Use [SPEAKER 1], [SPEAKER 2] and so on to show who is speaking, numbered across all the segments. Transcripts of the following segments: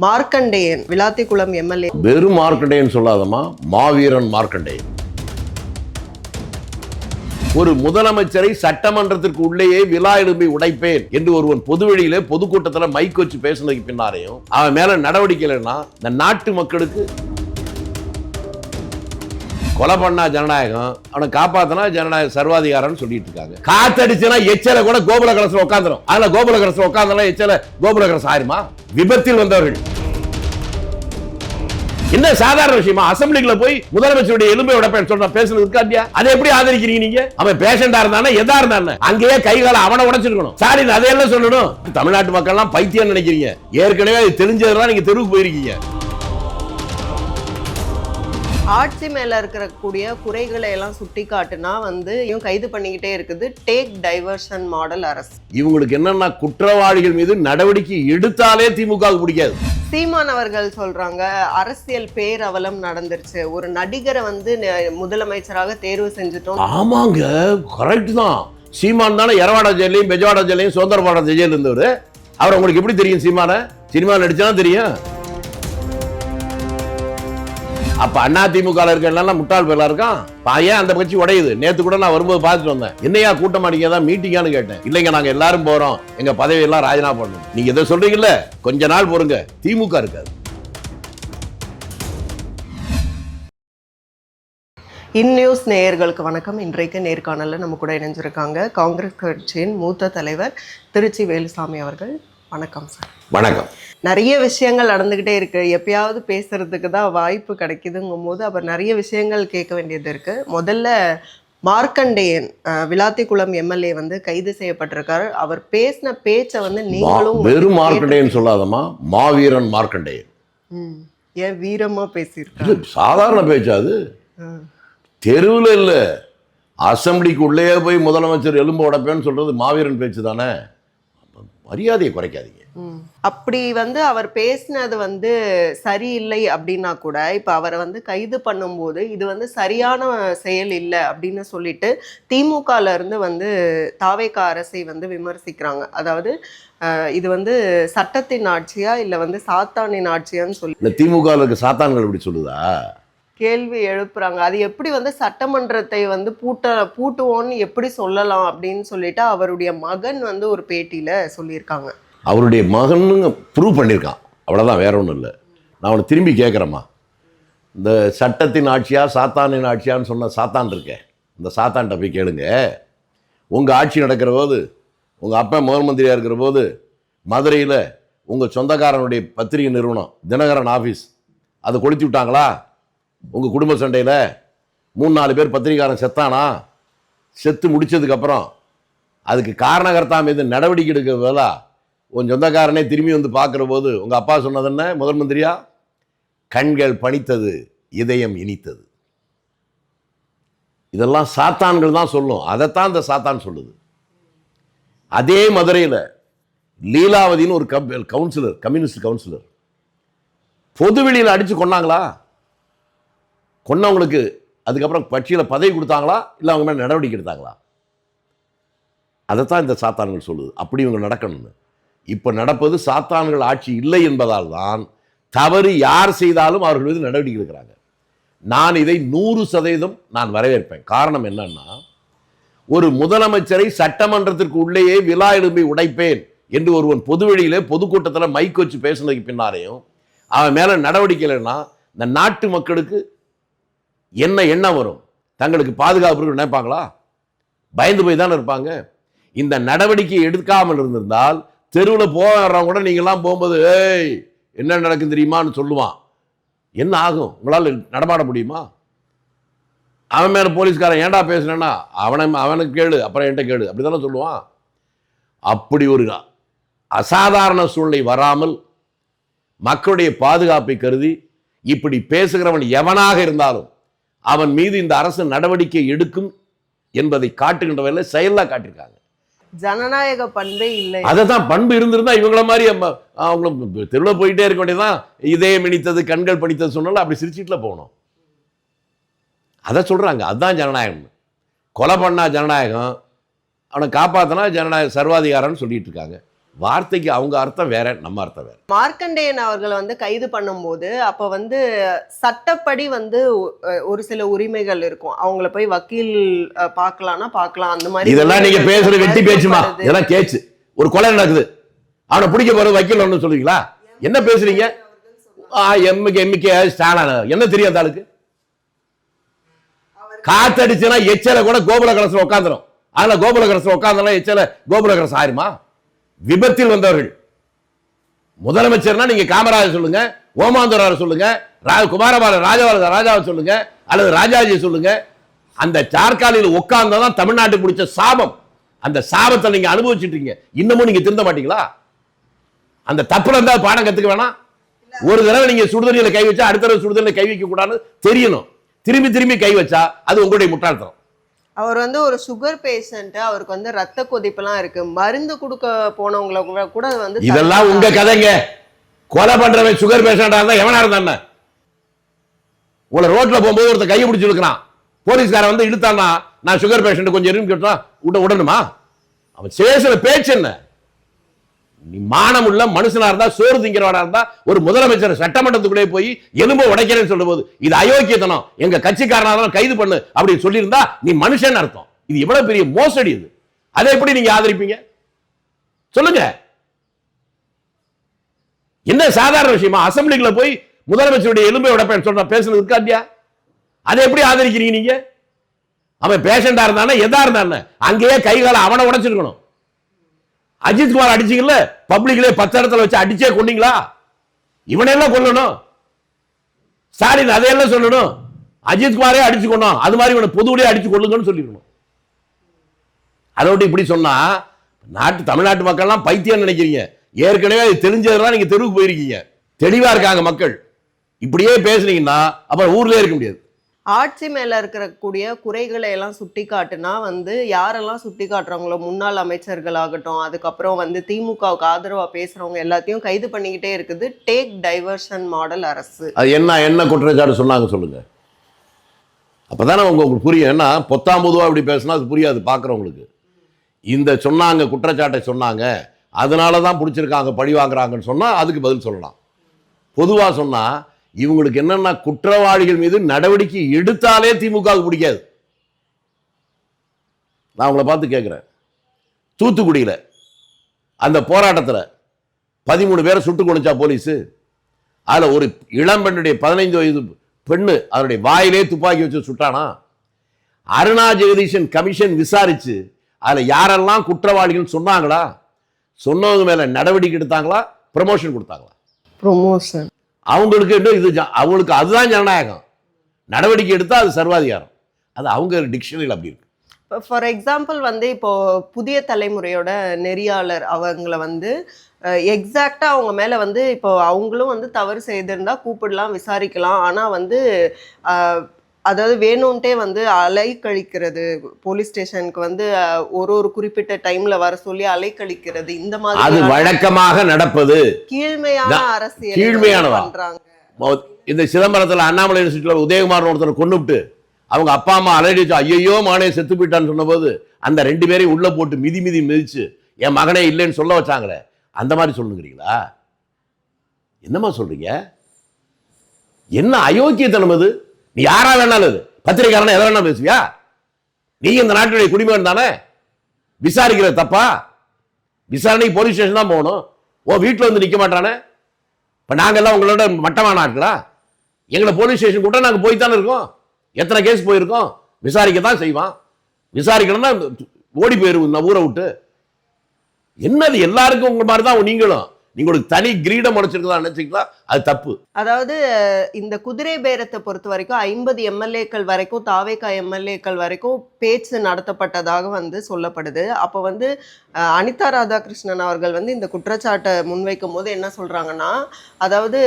[SPEAKER 1] Markandeyan Vilathikulam MLA.
[SPEAKER 2] வெறும் மார்க்கண்டேயன் சொல்லாதமா, மாவீரன் மார்க்கண்டேயன். ஒரு முதலமைச்சரை சட்டமன்றத்திற்கு உள்ளேயே விழா எழுப்பி உடைப்பேன் என்று ஒருவன் பொதுவெளியிலே பொதுக்கூட்டத்தில் மைக் வச்சு பேசினதுக்கு பின்னாரையும் அவன் மேல நடவடிக்கை இல்லைன்னா இந்த நாட்டு மக்களுக்கு கொலை பண்ணா ஜனநாயகம், அவனை காப்பாத்தினா ஜனநாயக சர்வாதிகாரம் சொல்லிட்டு இருக்காங்க. காத்தடிச்சுனா எச்சல கூட கோபுல கலசம் உட்காந்துரும். அதுல கோபுல கலசம் உட்கார்ந்தா எச்சல கோபுல கலசம் ஆயிருமா? விபத்தில் வந்தவர்கள் என்ன சாதாரண விஷயமா? அசம்பிளிக்குள்ள போய் முதலமைச்சருடைய எலும்பை உடைப்பேன் சொல்ற பேசுறது இருக்கா இல்லையா? அதை எப்படி ஆதரிக்கிறீங்க நீங்க? அவன் பேஷண்டா இருந்தானே எதா இருந்தானே அங்கேயே கைகால அவனை உடைச்சிருக்கணும். சாரி, அதையெல்லாம் சொல்லணும். தமிழ்நாட்டு மக்கள் எல்லாம் பைத்தியம் நினைக்கிறீங்க. ஏற்கனவே தெரிஞ்சதெல்லாம் நீங்க தெருவுக்கு போயிருக்கீங்க.
[SPEAKER 1] ஆட்சி மேல இருக்கக்கூடிய குறைகளை எல்லாம் சுட்டி காட்டுனா இவங்க கைது பண்ணிக்கிட்டே இருக்குது. டேக் டைவர்ஷன் மாடல் அரசு.
[SPEAKER 2] இவங்களுக்கு என்னன்னா குற்றவாளிகள் மீது நடவடிக்கை எடுத்தாலே திமுக பிடிக்காது.
[SPEAKER 1] சீமான் அவர்கள் சொல்றாங்க அரசியல் பேரவலம் நடந்துருச்சு, ஒரு நடிகரை முதலமைச்சராக தேர்வு செஞ்சுட்டோம்.
[SPEAKER 2] ஆமாங்க, கரெக்ட் தான். சீமான் தானே எரவாடா ஜெயிலையும் பெஜவாடா ஜெயிலையும் சுதந்திரபாடா ஜெயில இருந்தவர். அவர் உங்களுக்கு எப்படி தெரியும்? சீமான சினிமா நடிச்சாலும் தெரியும். அப்ப அண்ணா திமுக இருக்க முட்டாள் பேரா இருக்கான். ஏன் அந்த கட்சி உடையுது? நேத்து கூட நான் வரும்போது பார்த்துட்டு வந்தேன். என்னையா கூட்டம் அடிக்கிறதா மீட்டிங்கான்னு கேட்டேன். இல்லைங்க, நாங்க எல்லாரும் போறோம், எங்க பதவி எல்லாம் ராஜினாமா பண்ணணும். நீங்க இதை சொல்றீங்கல்ல, கொஞ்ச நாள் பொறுங்க, திமுக இருக்காது.
[SPEAKER 1] இந்நியூஸ் நேயர்களுக்கு வணக்கம். இன்றைக்கு நேர்காணல்ல நம்ம கூட இணைஞ்சிருக்காங்க காங்கிரஸ் கட்சியின் மூத்த தலைவர் திருச்சி வேலுசாமி அவர்கள். வணக்கம் சார்.
[SPEAKER 2] வணக்கம்.
[SPEAKER 1] நிறைய விஷயங்கள் நடந்துகிட்டே இருக்கு. எப்பயாவது பேசுறதுக்கு தான் வாய்ப்பு கிடைக்குதுங்கும் போது அப்புறம் நிறைய விஷயங்கள் கேட்க வேண்டியது இருக்கு. முதல்ல மார்க்கண்டேயன் விளாத்திக்குளம் எம்எல்ஏ கைது செய்யப்பட்டிருக்காரு. அவர் பேசின பேச்சை நீங்களும்
[SPEAKER 2] வெறும் மார்க்கண்டேயன் சொல்லாதமா, மாவீரன் மார்க்கண்டேயன்.
[SPEAKER 1] ஏன் வீரமா பேசியிருக்காரு?
[SPEAKER 2] சாதாரண பேச்சா அது? தெருவில் இல்ல, அசம்பிளிக்கு உள்ளே போய் முதலமைச்சர் எலும்பு உடைப்பேன்னு சொல்றது மாவீரன் பேச்சு தானே. மரியாதையை குறைக்காதீங்க.
[SPEAKER 1] அப்படி அவர் பேசினது சரியில்லை அப்படின்னா கூட இப்ப அவரை கைது பண்ணும்போது இது சரியான செயல் இல்லை அப்படின்னு சொல்லிட்டு திமுகல இருந்து தாவேகா அரசை விமர்சிக்கிறாங்க. அதாவது இது சட்டத்தின் ஆட்சியா இல்ல சாத்தானின் ஆட்சியான்னு சொல்லி
[SPEAKER 2] திமுக இருக்க சாத்தான்கள் இப்படி சொல்லுதா
[SPEAKER 1] கேள்வி எழுப்புறாங்க. அது எப்படி சட்டமன்றத்தை பூட்டுவோன்னு எப்படி சொல்லலாம் அப்படின்னு சொல்லிட்டு அவருடைய மகன் ஒரு பேட்டியில சொல்லியிருக்காங்க.
[SPEAKER 2] அவருடைய மகனுங்க ப்ரூவ் பண்ணியிருக்கான், அவ்வளோதான், வேற ஒன்றும் இல்லை. நான் அவனை திரும்பி கேட்குறேம்மா, இந்த சட்டத்தின் ஆட்சியா சாத்தானின் ஆட்சியான்னு சொன்ன சாத்தான் இருக்கேன், இந்த சாத்தான்கிட்ட போய் கேளுங்க. உங்கள் ஆட்சி நடக்கிற போது, உங்கள் அப்பா முதல் மந்திரியாக இருக்கிற போது மதுரையில் உங்கள் சொந்தக்காரனுடைய பத்திரிகை நிறுவனம் தினகரன் ஆஃபீஸ் அதை கொளுத்தி விட்டாங்களா? உங்கள் குடும்ப சண்டையில் 3-4 பேர் பத்திரிகாரன் செத்தானா? செத்து முடிச்சதுக்கப்புறம் அதுக்கு காரணகர்த்தா மீது நடவடிக்கை எடுக்க வேலா உன் சொந்தக்காரனே திரும்பி பார்க்குற போது உங்கள் அப்பா சொன்னது என்ன? முதல் மந்திரியா, கண்கள் பணித்தது, இதயம் இனித்தது. இதெல்லாம் சாத்தான்கள் தான் சொல்லும். அதைத்தான் இந்த சாத்தான் சொல்லுது. அதே மதுரையில் லீலாவதின்னு ஒரு கவுன்சிலர், கம்யூனிஸ்ட் கவுன்சிலர், பொதுவெளியில் அடித்து கொன்னாங்களா? கொன்னவங்களுக்கு அதுக்கப்புறம் கட்சியில் பதவி கொடுத்தாங்களா இல்லை அவங்க மேலே நடவடிக்கை எடுத்தாங்களா? அதைத்தான் இந்த சாத்தான்கள் சொல்லுது. அப்படி இவங்க நடக்கணும்னு. இப்போ நடப்பது சாத்தான்கள் ஆட்சி இல்லை என்பதால் தான் தவறு யார் செய்தாலும் அவர்கள் மீது நடவடிக்கை எடுக்கிறாங்க. நான் இதை 100% நான் வரவேற்பேன். காரணம் என்னன்னா, ஒரு முதலமைச்சரை சட்டமன்றத்திற்கு உள்ளேயே விழா எழுப்பி உடைப்பேன் என்று ஒருவன் பொதுவெளியிலே பொதுக்கூட்டத்தில் மைக் வச்சு பேசினதுக்கு பின்னாரையும் அவன் மேலே நடவடிக்கை இல்லைன்னா இந்த நாட்டு மக்களுக்கு என்ன எண்ணம் வரும்? தங்களுக்கு பாதுகாப்பு நினைப்பாங்களா? பயந்து போய் தானே இருப்பாங்க. இந்த நடவடிக்கை எடுக்காமல் இருந்திருந்தால் தெருவில் போகிறவங்க கூட நீங்கள்லாம் போகும்போது ஏய் என்ன நடக்கும் தெரியுமான்னு சொல்லுவான். என்ன ஆகும்? உங்களால் நடமாட முடியுமா? அவன் மேலே போலீஸ்காரன் ஏன்டா பேசுனேன்னா அவனுக்கு கேளு, அப்புறம் என்கிட்ட கேளு, அப்படி தானே சொல்லுவான். அப்படி ஒரு அசாதாரண சூழ்நிலை வராமல் மக்களுடைய பாதுகாப்பை கருதி இப்படி பேசுகிறவன் எவனாக இருந்தாலும் அவன் மீது இந்த அரசு நடவடிக்கை எடுக்கும் என்பதை காட்டுகின்ற வேலை செயலாக காட்டியிருக்காங்க.
[SPEAKER 1] ஜனநாயக பண்பே இல்லை.
[SPEAKER 2] அதைதான் பண்பு இருந்திருந்தா இவங்கள மாதிரி அவங்களும் தெருவில் போயிட்டே இருக்க வேண்டியதான். இதயம் இனித்தது, கண்கள் பணித்தது சொன்னாலும் அப்படி சிரிச்சிட்டுல போகணும். அதை சொல்றாங்க, அதுதான் ஜனநாயகம். கொலை பண்ணா ஜனநாயகம், அவனை காப்பாத்தினா ஜனநாயக சர்வாதிகாரம்னு சொல்லிட்டு இருக்காங்க. வார்த்தைக்கு அவங்க அர்த்தம் வேற, நம்ம அர்த்தம் வேற.
[SPEAKER 1] மார்க்கண்டேயன் அவர்களை வந்து கைது பண்ணும்போது அப்ப வந்து சட்டப்படி வந்து ஒரு சில உரிமைகள் இருக்கும். அவங்கள போய் வக்கீல் பார்க்கலாம்னா பார்க்கலாம். அந்த மாதிரி
[SPEAKER 2] இதெல்லாம் நீங்க பேசுற வெட்டி பேச்சுமா? இதெல்லாம் கேச்சு. ஒரு கொலை நடக்குது, அவனை பிடிக்க போறது வக்கீல் ஒண்ணு சொல்லுவீங்களா? என்ன பேசுறீங்க? எம்மிக்கே ஸ்டாலின் என்ன தெரியும் அந்த ஆளுக்கு? காத்தடிச்சுனா எச்சல கூட கோபுர கலசம் உட்காந்துரும். அதனால கோபுர கலசம் உட்காந்தா எச்சல கோபுர கலசம் ஆயிருமா? விபத்தில் வந்தவர்கள். முதலமைச்சர்னா நீங்க காமராஜர் சொல்லுங்க, ஓமாந்தூரார் சொல்லுங்க, குமாரபால ராஜாவை சொல்லுங்க, அல்லது ராஜாஜி சொல்லுங்க. அந்த சார்காலியில் உட்கார்ந்ததான் தமிழ்நாட்டுக்கு பிடிச்ச சாபம். அந்த சாபத்தை நீங்க அனுபவிச்சுட்டீங்க. இன்னமும் நீங்க திருந்த மாட்டீங்களா? அந்த தப்புல இருந்தா பாடம் கத்துக்க வேணாம். ஒரு தடவை நீங்க சுடுதண்ணியில கை வச்சா அடுத்த தடவை சுடுதண்ணில கை வைக்க கூடாதுன்னு தெரியணும். திரும்பி திரும்பி கை வச்சா அது உங்களுடைய முட்டாள்தனம்.
[SPEAKER 1] அவர் வந்து ஒரு சுகர் பேஷண்ட், அவருக்கு வந்து ரத்த கொதிப்பெல்லாம் இருக்கு. மருந்து கொடுக்க போனவங்களை கூட வந்து
[SPEAKER 2] இதெல்லாம் உங்க கதைங்க. கொலை பண்றவன் சுகர் பேஷண்டா இருந்தா எவனா இருந்தா? உங்களை ரோட்ல போகும்போது ஒருத்தர் கையை பிடிச்சு இழுக்கிறான், போலீஸ்காரன் வந்து இழுத்தான்னா நான் சுகர் பேஷண்ட் கொஞ்சம் இருந்து கேட்டா விடணுமா? அவன் பேசுற பேச்சு என்ன? நீ மானம் உள்ள மனுஷனா இருந்தா, சோறு திங்கிறவனா இருந்தா, ஒரு முதலமைச்சர் சட்டமன்றத்துக்குள்ளே போய் எலும்பை உடைக்கிறேன்னு சொல்லும் போது இது அயோக்கியத்தனம், எங்க கட்சிக்காரனா கைது பண்ணு அப்படின்னு சொல்லி இருந்தா நீ மனுஷன் அர்த்தம். இது எவ்வளவு பெரிய மோசடி இது. அதை எப்படி நீங்க ஆதரிப்பீங்க சொல்லுங்க? என்ன சாதாரண விஷயமா? அசம்பிளிக்குள்ள போய் முதலமைச்சருடைய எலும்பை உடைப்பேன்னு சொல்ற பேசுறது இருக்கா இல்லையா? அதை எப்படி ஆதரிக்கிறீங்க நீங்க? அவன் பேஷண்டா இருந்தானே எதா இருந்தானே அங்கேயே கைகால அவனை உடைச்சிருக்கணும். அஜித் குமார் அடிச்சீங்கல்ல, பப்ளிக்ல 10 இடத்துல வச்சு அடிச்சே கொண்டீங்களா? இவனெல்லாம் கொல்லணும். ஸ்டாலின் அதையெல்லாம் சொல்லணும். அஜித் குமாரே அடிச்சு கொண்டோம், அது மாதிரி இவனை பொதுவிலே அடிச்சு கொள்ளுங்கன்னு சொல்லிருக்கணும். அதோட இப்படி சொன்னா தமிழ்நாட்டு மக்கள்லாம் பைத்தியம் நினைக்கிறீங்க. ஏற்கனவே அது தெரிஞ்சதெல்லாம் நீங்க தெருவுக்கு போயிருக்கீங்க. தெளிவா இருக்காங்க மக்கள். இப்படியே பேசுனீங்கன்னா அப்புறம் ஊர்லயே இருக்க முடியாது.
[SPEAKER 1] ஆட்சி மேல இருக்கக்கூடிய குறைகளை எல்லாம் சுட்டி காட்டுனா வந்து யாரெல்லாம் சுட்டி காட்டுறாங்களோ, முன்னாள் அமைச்சர்கள் ஆகட்டும், அதுக்கப்புறம் வந்து திமுகவுக்கு ஆதரவா பேசுறவங்க எல்லாத்தையும் கைது பண்ணிக்கிட்டே இருக்குது டேக் டைவர்ஷன் மாடல் அரசு.
[SPEAKER 2] அது என்ன குற்றச்சாட்டு சொன்னாங்க சொல்லுங்க. அப்பதானே உங்களுக்கு புரியும். ஏன்னா பொத்தாம் பொதுவா இப்படி பேசினா அது புரியாது பார்க்குறவங்களுக்கு. இந்த சொன்னாங்க, குற்றச்சாட்டை சொன்னாங்க, அதனாலதான் பிடிச்சிருக்காங்க, பழி வாங்குறாங்கன்னு சொன்னா அதுக்கு பதில் சொல்லலாம். பொதுவா சொன்னா இவங்களுக்கு என்னன்னா குற்றவாளிகள் மீது நடவடிக்கை எடுத்தாலே திமுகவுக்கு பிடிக்காது. நான் உங்களை பார்த்து கேட்கிறேன், தூத்துக்குடியில் அந்த போராட்டத்தில் 13 பேரை சுட்டு கொண்டுச்சா போலீஸு. அதில் ஒரு இளம்பெண்ணுடைய 15 வயது பெண்ணு அதனுடைய வாயிலே துப்பாக்கி வச்சு சுட்டானா? அருணா ஜெகதீஷன் கமிஷன் விசாரிச்சு அதில் யாரெல்லாம் குற்றவாளிகள் சொன்னாங்களா? சொன்னவங்க மேல நடவடிக்கை எடுத்தாங்களா? ப்ரமோஷன் கொடுத்தாங்களா?
[SPEAKER 1] ப்ரொமோஷன்.
[SPEAKER 2] அவங்களுக்கு இது அவங்களுக்கு அதுதான் ஜனநாயகம். நடவடிக்கை எடுத்தா அது சர்வாதிகாரம். அது அவங்க டிக்ஷனரியில் அப்படி இருக்கு.
[SPEAKER 1] ஃபார் எக்ஸாம்பிள் வந்து இப்போ புதிய தலைமுறையோட நெறியாளர் அவங்கள வந்து எக்ஸாக்டா அவங்க மேல வந்து இப்போ அவங்களும் வந்து தவறு செய்திருந்தா கூப்பிடலாம், விசாரிக்கலாம். ஆனா வந்து அதாவது வேணும்ட்டே வந்து அலைக்கழிக்கிறது, போலீஸ் ஸ்டேஷனுக்கு வந்து ஒரு குறிப்பிட்ட டைம்ல வர சொல்லி அலைக்கழிக்கிறது, இந்த மாதிரி
[SPEAKER 2] அது வழக்கமாக நடப்பது.
[SPEAKER 1] கீழ்மையான அரசியல் பண்றாங்க.
[SPEAKER 2] இந்த சிதம்பரத்தில் அண்ணாமலை யூனிவர்சிட்டியில் உதயகுமார் ஒருத்தர் கொண்டுவிட்டு அவங்க அப்பா அம்மா அலடிச்சு ஐயோ மகனே செத்து போயிட்டான்னு சொன்னபோது அந்த 2 பேரையும் உள்ள போட்டு மிதிச்சு என் மகனே இல்லைன்னு சொல்ல வச்சாங்களே, அந்த மாதிரி சொல்லுங்கிறீங்களா? என்னமா சொல்றீங்க? என்ன அயோக்கியத்தனம் அது? நீ யாரா வேணாலும் அது பத்திரிகையாளனா எதை வேணா பேசுவியா? நீ இந்த நாட்டுடைய குடிமகன் தானே. விசாரிக்கிற தப்பா? விசாரணைக்கு போலீஸ் ஸ்டேஷன் தான் போகணும். ஓ வீட்டில் வந்து நிற்க மாட்டானே. இப்போ நாங்கெல்லாம் உங்களோட மட்டமான ஆட்களா? எங்களை போலீஸ் ஸ்டேஷன் கூட நாங்கள் போய்த்தானே இருக்கோம். எத்தனை கேஸ் போயிருக்கோம்? விசாரிக்க தான் செய்வான். விசாரிக்கணும்னா ஓடி போயிருவோம் ஊரை விட்டு. என்னது எல்லாருக்கும் உங்க மாதிரி தான் நீங்களும். நீங்களுக்கு தனி கிரீடம் உடைச்சிருக்கா நினைச்சிக்கலாம், அது தப்பு.
[SPEAKER 1] அதாவது இந்த குதிரை பேரத்தை பொறுத்த வரைக்கும் 50 எம்எல்ஏக்கள் வரைக்கும், தாவேகா எம்எல்ஏக்கள் வரைக்கும் பேச்சு நடத்தப்பட்டதாக வந்து சொல்லப்படுது. அப்போ வந்து அனிதா ராதாகிருஷ்ணன் அவர்கள் வந்து இந்த குற்றச்சாட்டை முன்வைக்கும் போது என்ன சொல்றாங்கன்னா, அதாவது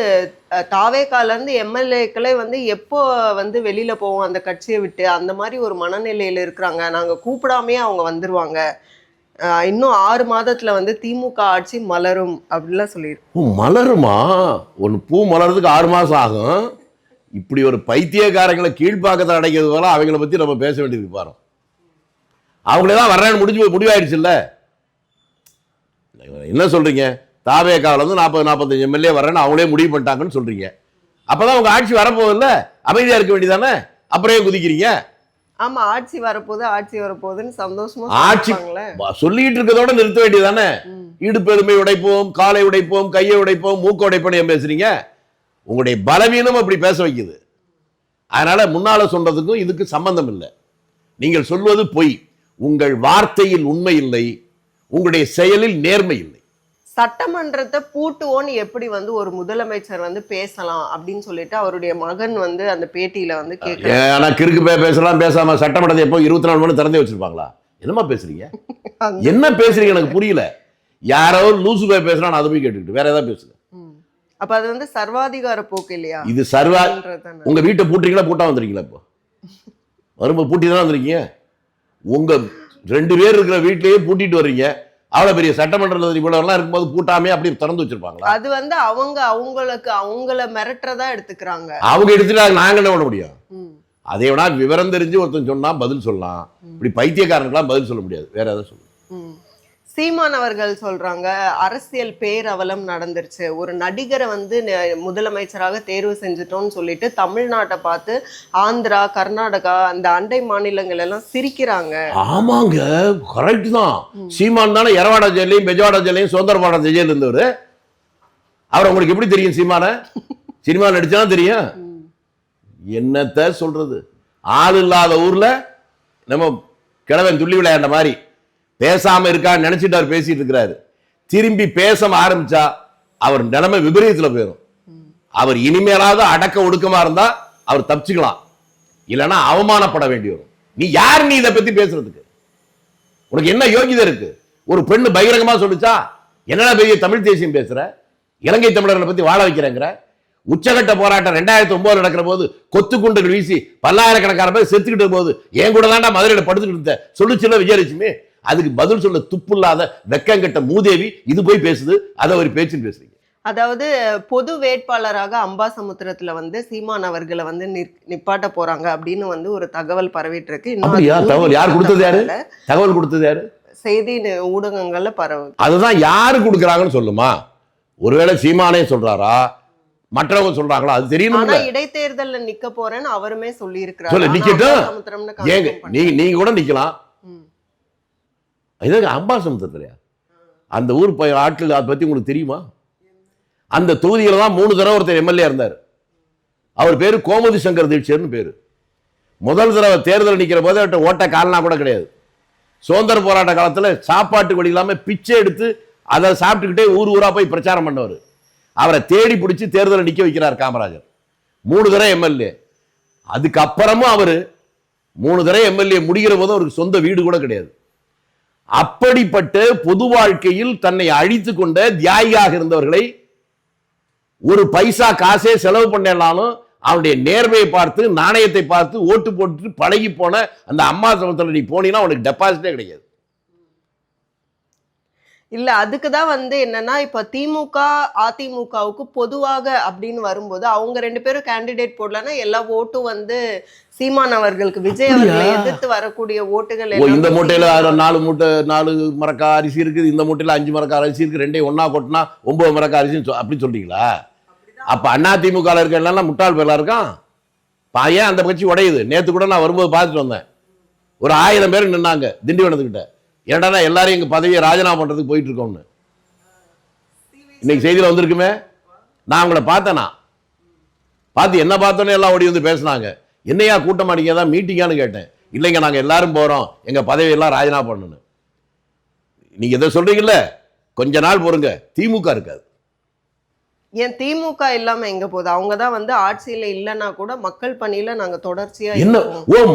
[SPEAKER 1] தாவேகாலேருந்து எம்எல்ஏக்களே வந்து எப்போ வந்து வெளியில போவோம் அந்த கட்சியை விட்டு, அந்த மாதிரி ஒரு மனநிலையில் இருக்கிறாங்க. நாங்கள் கூப்பிடாமே அவங்க வந்துருவாங்க. இன்னும் 6 மாதத்துல வந்து திமுக ஆட்சி மலரும் அப்படிலாம் சொல்லியிருக்கோம்.
[SPEAKER 2] மலருமா? ஒன்று பூ மலர்றதுக்கு 6 மாசம் ஆகும். இப்படி ஒரு பைத்தியக்காரங்களை கீழ்ப்பாக்கத்தை அடைக்கிறது போல அவங்கள பத்தி நம்ம பேச வேண்டியது பாரு. அவங்களே தான் வர்றேன்னு முடிவாயிடுச்சு இல்ல. என்ன சொல்றீங்க? தாவேகால இருந்து 40-45 எம்எல்ஏ வரேன்னு அவங்களே முடிவு பண்ணிட்டாங்கன்னு சொல்றீங்க. அப்பதான் உங்க ஆட்சி வரப்போகுதுல்ல, அமைதியா இருக்க வேண்டியதானே, அப்புறம் ஏன் குதிக்கிறீங்க?
[SPEAKER 1] ஆமா, ஆட்சி வரப்போகுதுன்னு சந்தோஷமா
[SPEAKER 2] ஆட்சி சொல்லிட்டு இருக்கதோட நிறுத்த வேண்டியதானே. இடுப்பெருமை உடைப்போம், காலை உடைப்போம், கையை உடைப்போம், மூக்க உடைப்போம் ஏன் பேசுறீங்க? உங்களுடைய பலவீனம் அப்படி பேச வைக்குது. அதனால முன்னால சொல்றதுக்கும் இதுக்கு சம்பந்தம் இல்லை. நீங்கள் சொல்வது பொய். உங்கள் வார்த்தையில் உண்மை இல்லை, உங்களுடைய செயலில் நேர்மை இல்லை.
[SPEAKER 1] சட்டமன்றத்தை பூட்டுவோன்னு எப்படி வந்து ஒரு முதலமைச்சர் வந்து பேசலாம் அப்படின்னு சொல்லிட்டு அவருடைய மகன் வந்து அந்த பேட்டியில வந்து கேட்க.
[SPEAKER 2] ஆனா கிறுக்கு பேசலாம், பேசாம சட்டமன்றத்தை எப்போ 24 மணி திறந்தே வச்சிருப்பாங்களா? என்னமா பேசுறீங்க? என்ன பேசுறீங்க எனக்கு புரியல. யாரோ லூசு போய் பேசுறான்னு அதை போய் கேட்டுக்கிட்டு வேற ஏதாவது பேசுங்க.
[SPEAKER 1] அப்ப அது வந்து சர்வாதிகார போக்கு இல்லையா?
[SPEAKER 2] இது உங்க வீட்டை பூட்டுறீங்களா, பூட்டா வந்துருக்கீங்களா? இப்போ வரும்போது பூட்டி தானே வந்திருக்கீங்க. உங்க 2 பேர் இருக்கிற வீட்லயே பூட்டிட்டு வர்றீங்க. அவ்வளவு பெரிய சட்டமன்றத்தில் இவ்வளவுலாம் இருக்கும்போது பூட்டாமே அப்படி திறந்து வச்சிருப்பாங்களா?
[SPEAKER 1] அது வந்து அவங்கள மிரட்டுறதா எடுத்துக்கிறாங்க.
[SPEAKER 2] அவங்க எடுத்துட்டா நாங்க என்ன பண்ண முடியும்? அதே வேணா விவரம் தெரிஞ்சு ஒருத்தன் சொன்னா பதில் சொல்லலாம். இப்படி பைத்தியக்காரனுக்கெல்லாம் பதில் சொல்ல முடியாது. வேற ஏதாவது சொல்லு.
[SPEAKER 1] சீமான் அவர்கள் சொல்றாங்க, அரசியல் பேரவலம் நடந்துருச்சு, ஒரு நடிகரை வந்து முதலமைச்சராக தேர்வு செஞ்சுட்டோம்னு சொல்லிட்டு தமிழ்நாட்டை பார்த்து ஆந்திரா, கர்நாடகா, அந்த அண்டை மாநிலங்கள் எல்லாம் சிரிக்கிறாங்க.
[SPEAKER 2] ஆமாங்க, கரெக்ட் தான். சீமான் தானே எரவாடா ஜெயிலையும் பெஜவாடா ஜெயிலையும் சுதந்திரபாட ஜெயில இருந்தவர். அவர் உங்களுக்கு எப்படி தெரியும்? சினிமா நடிச்சா தெரியும். என்னத்த சொல்றது? ஆள் இல்லாத ஊர்ல நம்ம கிழவன் துள்ளி விளையாண்ட மாதிரி பேசாம இருக்கான்னு நினைச்சிட்டு அவர் பேசிட்டு இருக்கிறாரு. திரும்பி பேச ஆரம்பிச்சா அவர் நிலைமை விபரீதத்துல போயிடும். அவர் இனிமேலாவது அடக்க ஒடுக்கமா இருந்தா அவர் தப்பிச்சுக்கலாம், இல்லைன்னா அவமானப்பட வேண்டி வரும். நீ யார் நீ இதை பத்தி பேசுறதுக்கு? உனக்கு என்ன யோகிதை இருக்கு? ஒரு பெண்ணு பகிரங்கமா சொல்லிச்சா என்னடா பெரிய தமிழ் தேசியம் பேசுற, இலங்கை தமிழர்களை பத்தி வாழ வைக்கிறேங்கிற? உச்சகட்ட போராட்டம் 2009 நடக்கிற போது கொத்து குண்டுகள் வீசி பல்லாயிரக்கணக்கான பேர் செத்துக்கிட்ட போது என் கூட தாண்டா மதுரையில படுத்துக்கிட்டு இருந்த சொல்லுச்சுல விஜயலட்சுமி. அதுக்கு பதில் சொல்ல துப்புல்லாத வெக்கங்கட்ட மூதேவி இது போய் பேசுது. அதை ஒரு பேச்சுன்னு பேசுறீங்க.
[SPEAKER 1] அதாவது பொது வேட்பாளராக அம்பாசமுத்திரத்துல வந்து சீமான் அவர்களை வந்து நிப்பாட்ட போறாங்க அப்படின்னு வந்து ஒரு தகவல் பரவிட்டு இருக்கு.
[SPEAKER 2] தகவல் யார் கொடுத்தது? யாரு தகவல் கொடுத்தது? யாரு?
[SPEAKER 1] செய்தி ஊடகங்கள்ல பரவு.
[SPEAKER 2] அதுதான் யாரு கொடுக்குறாங்கன்னு சொல்லுமா? ஒருவேளை சீமானே சொல்றாரா, மற்றவங்க சொல்றாங்களா? அது தெரியணும்.
[SPEAKER 1] ஆனா இடைத்தேர்தல்ல நிக்க போறேன்னு அவருமே சொல்லி இருக்கிறாரு.
[SPEAKER 2] சொல்ல நிக்கட்டும், நீங்க கூட நிக்கலாம். இது அம்பாசமுத்திரத்துலயா? அந்த ஊர் ஆட்கள் அதை பத்தி உங்களுக்கு தெரியுமா? அந்த தொகுதியில தான் 3 தடவை ஒருத்தர் எம்எல்ஏ இருந்தார். அவர் பேரு கோமதி சங்கர் தீட்சர்னு பேரு. முதல் தடவை தேர்தல் நிக்கிற போது அவர்கிட்ட ஓட்ட காலனா கூட கிடையாது. சுதந்திர போராட்ட காலத்துல சாப்பாட்டு வழி இல்லாம பிச்சை எடுத்து அதை சாப்பிட்டுக்கிட்டே ஊர் ஊரா போய் பிரச்சாரம் பண்ணவர். அவரை தேடி பிடிச்சி தேர்தலை நிக்க வைக்கிறார் காமராஜர். 3 தடவை எம்எல்ஏ. அதுக்கப்புறமும் அவரு 3 தடவை எம்எல்ஏ முடிகிற போது அவருக்கு சொந்த வீடு கூட கிடையாது. அப்படிப்பட்ட பொது வாழ்க்கையில் தன்னை அழித்து கொண்ட தியாகியாக இருந்தவர்களை ஒரு பைசா காசே செலவு பண்ணாலும் அவனுடைய நேர்மையை பார்த்து நாணயத்தை பார்த்து ஓட்டு போட்டு பழகி போன அந்த அம்மா சமூகத்தில் நீ போனீங்கன்னா உனக்கு டெபாசிட்டே கிடையாது.
[SPEAKER 1] இல்ல, அதுக்குதான் வந்து என்னன்னா, இப்ப திமுக அதிமுகவுக்கு பொதுவாக அப்படின்னு வரும்போது அவங்க 2 பேரும் கேண்டிடேட் போடலன்னா எல்லா ஓட்டும் வந்து சீமான் அவர்களுக்கு, விஜய் அவர்களை எதிர்த்து வரக்கூடிய ஓட்டுகள்.
[SPEAKER 2] இந்த மூட்டையில 4 மரக்கா அரிசி இருக்குது, இந்த மூட்டையில 5 மரக்கா அரிசி இருக்கு, 2 ஒன்னா கொட்டினா 9 மரக்கா அரிசி அப்படி சொல்றீங்களா? அப்ப அண்ணா திமுக இருக்க எல்லாம் முட்டாள் பேர்லாம் இருக்கான். ஏன் அந்த கட்சி உடையுது? நேத்து கூட நான் வரும்போது பார்த்துட்டு வந்தேன். ஒரு 1000 பேர் நின்னாங்க திண்டிவனத்துக்கிட்ட. ஏன்டா எல்லாரும் எங்க பதவியை ராஜினாமா பண்றதுக்கு போயிட்டு இருக்கோம்னு. இன்னைக்கு செய்தியில வந்திருக்குமே. நான் அவங்கள பார்த்தேனா, பார்த்து என்ன பார்த்தோன்னே எல்லாம் ஓடி வந்து பேசினாங்க. என்னையா கூட்டம் அடிங்க தான் மீட்டிங்கான்னு கேட்டேன். இல்லைங்க நாங்க எல்லாரும் போறோம், எங்க பதவியெல்லாம் ராஜினாமா பண்ணணும். நீங்க எதை சொல்றீங்கல்ல, கொஞ்ச நாள் பொறுங்க, திமுக இருக்காது.
[SPEAKER 1] ஏன் திமுக இல்லாம எங்க போகுது? அவங்கதான் வந்து ஆட்சியில இல்லைன்னா கூட மக்கள் பணியில நாங்க தொடர்ச்சியா
[SPEAKER 2] என்ன?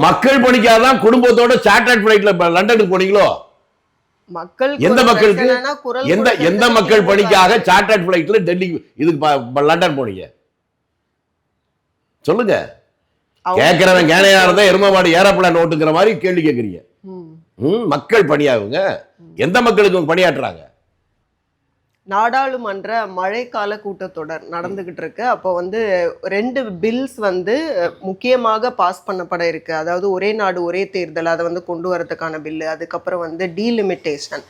[SPEAKER 2] மக்கள் பணிக்காதான் குடும்பத்தோட சார்ட்டர்ட் பிளைட்ல லண்டனுக்கு போனீங்களோ?
[SPEAKER 1] மக்கள்
[SPEAKER 2] எந்த மக்களுக்கு? எந்த மக்கள் பணிக்காக சார்ட்டர்ட் பிளைட்ல டெல்லி இதுக்கு லண்டன் போனீங்க சொல்லுங்க. கேட்கிறவன் கேனையா இருந்தா எருமமாடி ஏரோப்ளேன் ஓட்டுங்கிற மாதிரி கேள்வி கேட்கறீங்க. மக்கள் பணியாகுங்க. எந்த மக்களுக்கு பணியாற்றுறாங்க?
[SPEAKER 1] நாடாளுமன்ற மழைக்கால கூட்டத்தொடர் நடந்துகிட்டு இருக்கு. அப்போ வந்து 2 பில்ஸ் வந்து முக்கியமாக பாஸ் பண்ணப்பட இருக்கு. அதாவது ஒரே நாடு ஒரே தேர்தல் அதை வந்து கொண்டு வரதுக்கான பில்லு, அதுக்கப்புறம் வந்து டீலிமிட்டேஷன்.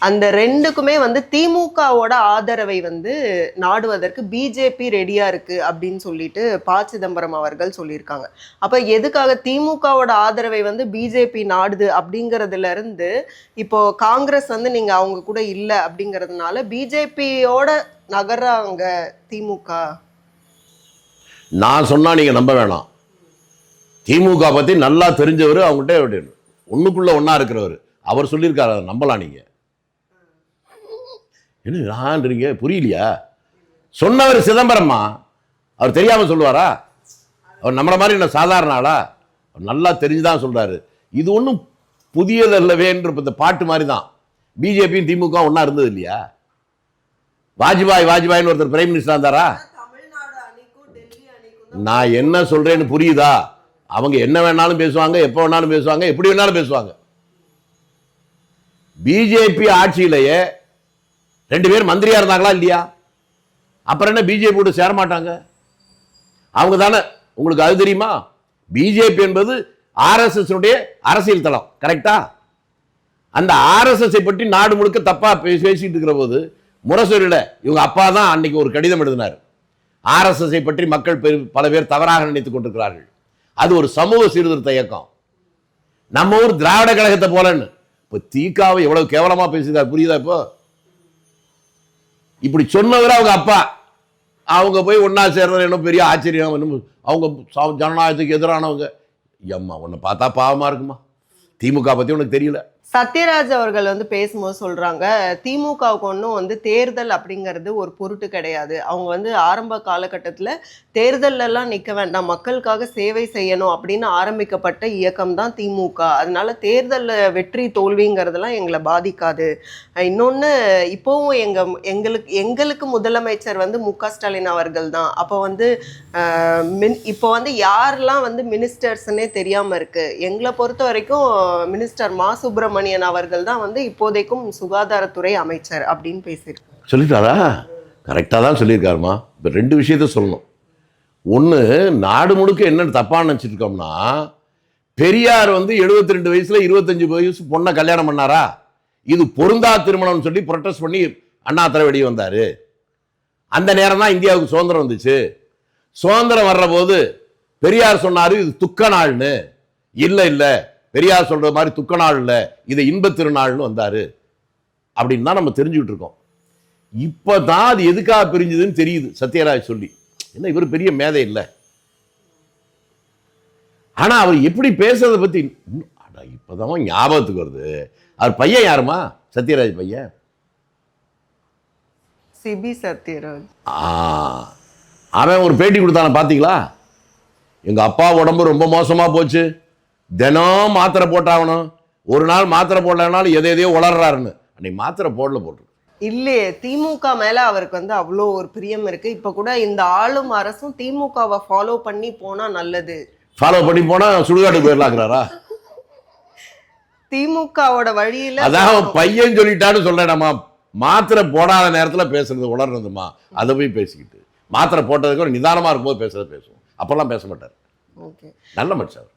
[SPEAKER 1] அந்த 2க்குமே வந்து திமுகவோட ஆதரவை வந்து நாடுவதற்கு பிஜேபி ரெடியா இருக்கு அப்படின்னு சொல்லிட்டு சிதம்பரம் அவர்கள் சொல்லியிருக்காங்க. அப்ப எதுக்காக திமுகவோட ஆதரவை வந்து பிஜேபி நாடுது அப்படிங்கறதுல இருந்து இப்போ காங்கிரஸ் வந்து நீங்க அவங்க கூட இல்ல அப்படிங்கறதுனால பிஜேபியோட நகர்றாங்க திமுக.
[SPEAKER 2] நான் சொன்னா நீங்க நம்ப வேணாம். திமுக பத்தி நல்லா தெரிஞ்சவர், அவங்ககிட்ட ஒண்ணுக்குள்ள ஒன்னா இருக்கிறவர், அவர் சொல்லியிருக்காரு. அதை நம்பலாம் நீங்க. என்ன நான்றீங்க, புரியலையா? சொன்னவர் சிதம்பரமா? அவர் தெரியாம சொல்லுவாரா? அவர் நம்மள மாதிரி என்ன சாதாரண ஆளா? நல்லா தெரிஞ்சுதான் சொல்றாரு. இது ஒன்றும் புதியதல்லவேன்ற இந்த பாட்டு மாதிரி தான். பிஜேபியும் திமுக ஒன்னா இருந்தது இல்லையா? வாஜ்பாயின்னு ஒருத்தர் பிரைம் மினிஸ்டர் இருந்தாரா? நான் என்ன சொல்றேன்னு புரியுதா? அவங்க என்ன வேணாலும் பேசுவாங்க, எப்ப வேணாலும் பேசுவாங்க, எப்படி வேணாலும் பேசுவாங்க. பிஜேபி ஆட்சியிலேயே 2 பேர் மந்திரியா இருந்தாங்களா இல்லையா? அப்புறம் என்ன பிஜேபி கூட சேர மாட்டாங்க? அவங்க தானே. உங்களுக்கு அது தெரியுமா? பிஜேபி என்பது ஆர்எஸ்எஸ் அரசியல் தளம், கரெக்டா? அந்த ஆர்எஸ்எஸ் பற்றி நாடு முழுக்க தப்பா பேசிட்டு இருக்கிற போது முரசொலியில இவங்க அப்பா தான் அன்னைக்கு ஒரு கடிதம் எழுதினார். ஆர்எஸ்எஸ் பற்றி மக்கள் பல பேர் தவறாக நினைத்துக் கொண்டிருக்கிறார்கள். அது ஒரு சமூக சீர்திருத்த இயக்கம். நம்ம ஊர் திராவிட கழகத்தை போலன்னு. இப்ப தீகாவை எவ்வளவு கேவலமா பேசுகிறார், புரியுதா? இப்போ இப்படி சொன்னவர் அவங்க அப்பா. அவங்க போய் ஒன்னா சேர்றது என்ன பெரிய ஆச்சரியம்? அவங்க ஜனநாயகத்துக்கு எதிரானவங்க. எம்மா உன்னை பார்த்தா பாவமா இருக்குமா? திமுக பத்தி உனக்கு தெரியல.
[SPEAKER 1] சத்யராஜ் அவர்கள் வந்து பேசும்போது சொல்றாங்க, திமுகவுக்கு ஒன்றும் வந்து தேர்தல் அப்படிங்கிறது ஒரு பொருட்டு கிடையாது. அவங்க வந்து ஆரம்ப காலகட்டத்தில் தேர்தலெல்லாம் நிற்க வேண்டாம், மக்களுக்காக சேவை செய்யணும் அப்படின்னு ஆரம்பிக்கப்பட்ட இயக்கம் தான் திமுக. அதனால தேர்தலில் வெற்றி தோல்விங்கிறதெல்லாம் எங்களை பாதிக்காது. இன்னொன்று, இப்போவும் எங்களுக்கு முதலமைச்சர் வந்து மு.க. ஸ்டாலின் அவர்கள் தான். அப்போ வந்து இப்போ வந்து யாரெல்லாம் வந்து மினிஸ்டர்ஸ்னே தெரியாமல் இருக்கு. எங்களை பொறுத்த வரைக்கும் மினிஸ்டர் மா சுப்பிரமணியன் அவர்கள் தான் வந்து இப்போதைக்கும் சுகாதாரத்துறை அமைச்சர் அப்படின்னு பேசியிருக்காரு.
[SPEAKER 2] சொல்லிட்டாரா? கரெக்டாக தான் சொல்லியிருக்காருமா. இப்போ 2 விஷயத்த சொல்லணும். ஒன்று, நாடு முழுக்க என்ன தப்பாக நினச்சிட்டு இருக்கோம்னா, பெரியார் வந்து 72 வயசுல 25 வயசு பொண்ணை கல்யாணம் பண்ணாரா? இது பொருந்தா திருமணம்னு சொல்லி ப்ரொட்டஸ்ட் பண்ணி அண்ணா தலைவடி வந்தார். அந்த நேரம் தான் இந்தியாவுக்கு சுதந்திரம் வந்துச்சு. சுதந்திரம் வர்ற போது பெரியார் சொன்னாரு இது துக்க நாள்னு. இல்லை பெரியார் சொல்ற மாதிரி துக்க நாள் இல்லை, இதை இன்பத் திருநாள்னு வந்தாரு அப்படின்னு தான் நம்ம தெரிஞ்சுக்கிட்டு இருக்கோம். இப்பதான் அது எதுக்காக பிரிஞ்சதுன்னு தெரியுது. சத்யராஜ் சொல்லி என்ன இவர் பெரிய மேதை இல்லை. ஆனா அவர் எப்படி பேசுறதை பத்தி இப்பதான் ஞாபகத்துக்கு வருது. அவர் பையன் யாருமா? சத்யராஜ் பையன்
[SPEAKER 1] சிபி சத்யராஜ்.
[SPEAKER 2] அவன் ஒரு பேட்டி கொடுத்தான பாத்தீங்களா? எங்க அப்பா உடம்பு ரொம்ப மோசமா போச்சு, தினம் மாத்திரை போட்டாகணும், ஒரு நாள் மாத்திரை போடலனாலும் எதையோ உளர்றாருன்னு. அன்னைக்கு மாத்திரை போட்டு
[SPEAKER 1] இல்லையே, திமுக மேல அவருக்கு வந்து அவ்வளோ ஒரு பிரியம் இருக்கு. இப்ப கூட இந்த ஆளும் அரசும் திமுகவை ஃபாலோ பண்ணி போனா நல்லது.
[SPEAKER 2] ஃபாலோ பண்ணி போனா சுடுகாட்டு போயிடலாங்கிறாரா?
[SPEAKER 1] திமுகவோட வழியில
[SPEAKER 2] அதான் பையன் சொல்லிட்டான்னு சொல்றேன்மா. மாத்திரை போடாத நேரத்துல பேசுறது உளர்றதுமா. அதை போய் பேசிக்கிட்டு மாத்திரை போட்டதுக்கு நிதானமா இருக்கும்போது பேசுவோம். அப்பெல்லாம் பேச மாட்டார். நல்ல மனுஷன்.